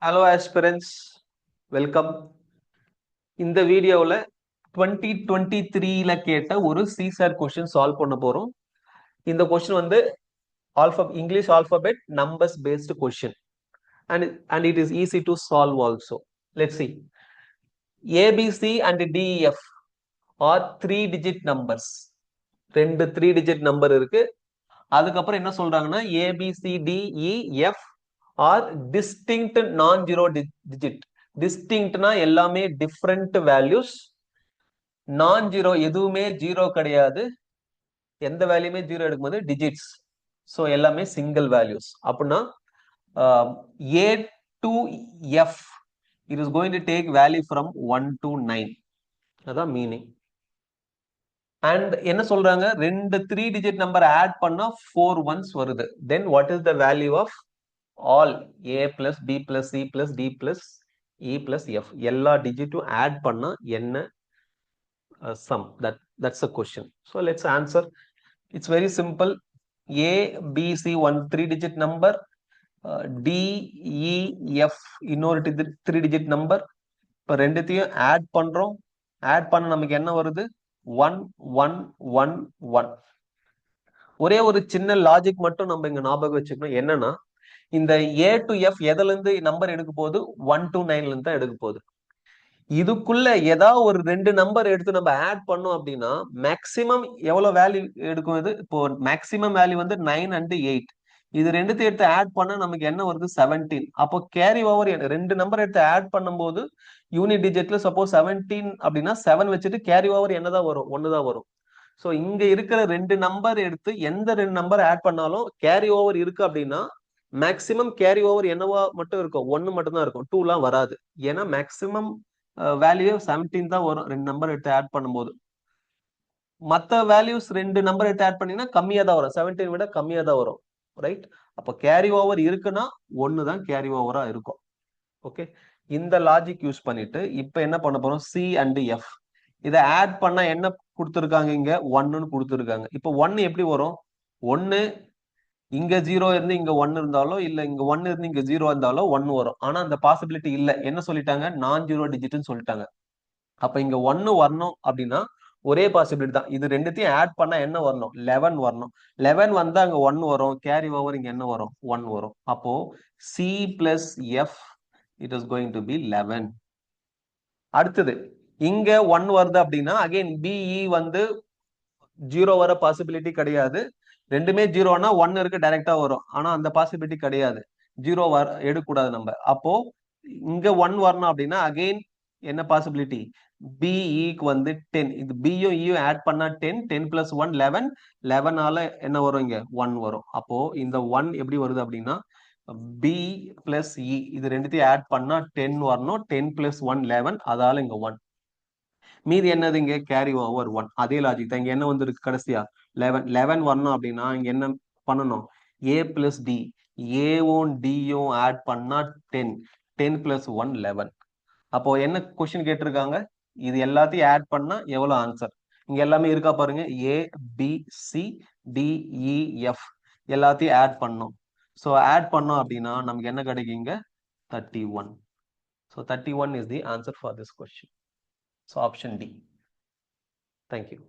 Hello aspirants, welcome. இந்த வீடியோவில் 2023ல கேட்ட ஒரு சிசார் கொஸ்டின் சால்வ் பண்ண போறோம். இந்த கொஸ்டின் வந்து English alphabet numbers based question and it is easy to solve also. Let's see. ABC and DEF are 3-digit numbers. ரெண்டு 3-digit நம்பர் இருக்கு. அதுக்கப்புறம் என்ன சொல்றாங்கன்னா ABCDEF ஆர் டிஸ்டிங்க்ட் நான் ஜீரோ டிஜிட். டிஸ்டிங்க்ட்னா எல்லாமே டிஃப்ரெண்ட் வேல்யூஸ், நான் ஜீரோ எதுவுமே ஜீரோ கிடையாது, எந்த வேல்யூமே ஜீரோ எடுக்கும்போது டிஜிட்ஸ், ஸோ எல்லாமே சிங்கிள் வேல்யூஸ். அப்படின்னா A to F it is going to take value from 1 to 9. அதான் மீனிங். அண்ட் என்ன சொல்றாங்க, ரெண்டு 3-digit நம்பர் ஆட் பண்ணா 4 ones வருது. Then what is the value of all A plus B plus C plus D plus E plus F எல்லா டிஜிட்டும் add பண்ணா என்ன sum? That's a question. So let's answer. It's very simple. A B C one 3-digit number, D E F இன்னொரு 3-digit number. இப்போ ரெண்டுத்தையும் add பண்றோம். Add பண்ண நமக்கு என்ன வருது? 1 1 1 1. ஒரே ஒரு சின்ன லாஜிக் மட்டும் நம்ம இங்க ஞாபகம் வச்சுக்கணும். என்னன்னா, இந்த A to F எதுல இருந்து நம்பர் எடுக்க போகுது? 1 to 9ல இருந்து தான் எடுக்க போகுது. இதுக்குள்ள ஏதாவது ஒரு ரெண்டு நம்பர் எடுத்து நம்ம ஆட் பண்ணோம் அப்படின்னா மேக்சிமம் எவ்வளவு வேல்யூ எடுக்கும்? இது இப்போ மேக்சிமம் வேல்யூ வந்து 9 and 8. இது ரெண்டுத்தையும் எடுத்து ஆட் பண்ணா நமக்கு என்ன வருது? 17. அப்போ கேரி ஓவர் ரெண்டு நம்பர் எடுத்து ஆட் பண்ணும்போது யூனிட் டிஜிட்ல சப்போஸ் 17 அப்படின்னா 7 வச்சுட்டு கேரி ஓவர் என்னதான் வரும்? 1 தான் வரும். ஸோ இங்க இருக்கிற ரெண்டு நம்பர் எடுத்து எந்த ரெண்டு நம்பர் ஆட் பண்ணாலும் கேரி ஓவர் இருக்கு அப்படின்னா மேக்சிமம் கேரி ஓவர் என்னவா மட்டும் இருக்கும்? 1 மட்டும் தான் இருக்கும், 2லாம் வராது. ஏன்னா மேக்சிமம் வேல்யூ 17 தான் வரும் ரெண்டு நம்பர் எடுத்து ஆட் பண்ணும்போது. மற்ற வேல்யூஸ் ரெண்டு நம்பர் எடுத்து ஆட் பண்ணீங்கன்னா கம்மியா தான் வரும், 17 விட கம்மியா தான் வரும், ரைட்? அப்போ கேரி ஓவர் இருக்குன்னா 1 தான் கேரி ஓவரா இருக்கும். ஓகே, இந்த லாஜிக் யூஸ் பண்ணிட்டு இப்ப என்ன பண்ண போறோம்? C and F இதை ஆட் பண்ணா என்ன கொடுத்துருக்காங்க? இங்க 1ன்னு கொடுத்துருக்காங்க. இப்போ 1 எப்படி வரும்? 1 இங்க 0 இருந்து இங்க 1 இருந்தாலோ இல்ல இங்க 1 இருந்து இங்க 0 இருந்தாலோ 1 வரும். ஆனா அந்த பாசிபிலிட்டி இல்ல. என்ன சொல்லிட்டாங்க? நான் ஜீரோ டிஜிட்னு சொல்லிட்டாங்க. அப்ப இங்க 1 வரணும் அப்படின்னா ஒரே பாசிபிலிட்டி தான். இது ரெண்டுத்தையும் ஆட் பண்ணா என்ன வரணும்? 11 வரணும். 11 வந்தா அங்க 1 வரும், கேரி ஓவர் இங்க என்ன வரும்? 1 வரும். அப்போ C plus F it is going to be 11. அடுத்தது இங்க 1 வருது அப்படின்னா அகைன் BE வந்து 0 வர பாசிபிலிட்டி கிடையாது. ரெண்டுமே 0னா 1 இருக்கு, டைரக்டா வரும். ஆனா அந்த பாசிபிலிட்டி கிடையாது, 0 எடுக்கக்கூடாது நம்ம. அப்போ இங்க 1 வரணும் அப்படின்னா அகைன் என்ன பாசிபிலிட்டி? BEக்கு வந்து 10. இது பியும் ஈயும் ஆட் பண்ணா 10, 10 plus 1 11, 11ஆல என்ன வரும்? இங்க 1 வரும். அப்போ இந்த 1 எப்படி வருது அப்படின்னா B plus E இது ரெண்டுத்தையும் ஆட் பண்ணா 10 வரணும், 10 plus 1 11, அதால இங்க 1. மீதி என்னது? இங்க கேரி ஓவர் 1. அதே லாஜிக் தான். இங்க என்ன வந்திருக்கு கடைசியா? 11. 11 வரணும் அப்படின்னா இங்க என்ன பண்ணணும்? A plus D, ஏவும் டியும் ஆட் பண்ணா 10, 10 plus 1 11. அப்போ என்ன கொஸ்டின் கேட்டிருக்காங்க? இது எல்லாத்தையும் ஆட் பண்ணா எவ்வளவு ஆன்சர்? இங்க எல்லாமே இருக்கா பாருங்க. A B C D E F எல்லாத்தையும் ஆட் பண்ணோம். ஸோ ஆட் பண்ணோம் அப்படின்னா நமக்கு என்ன கிடைக்குங்க? 31. So 31 is the answer for this question. So option D. Thank you.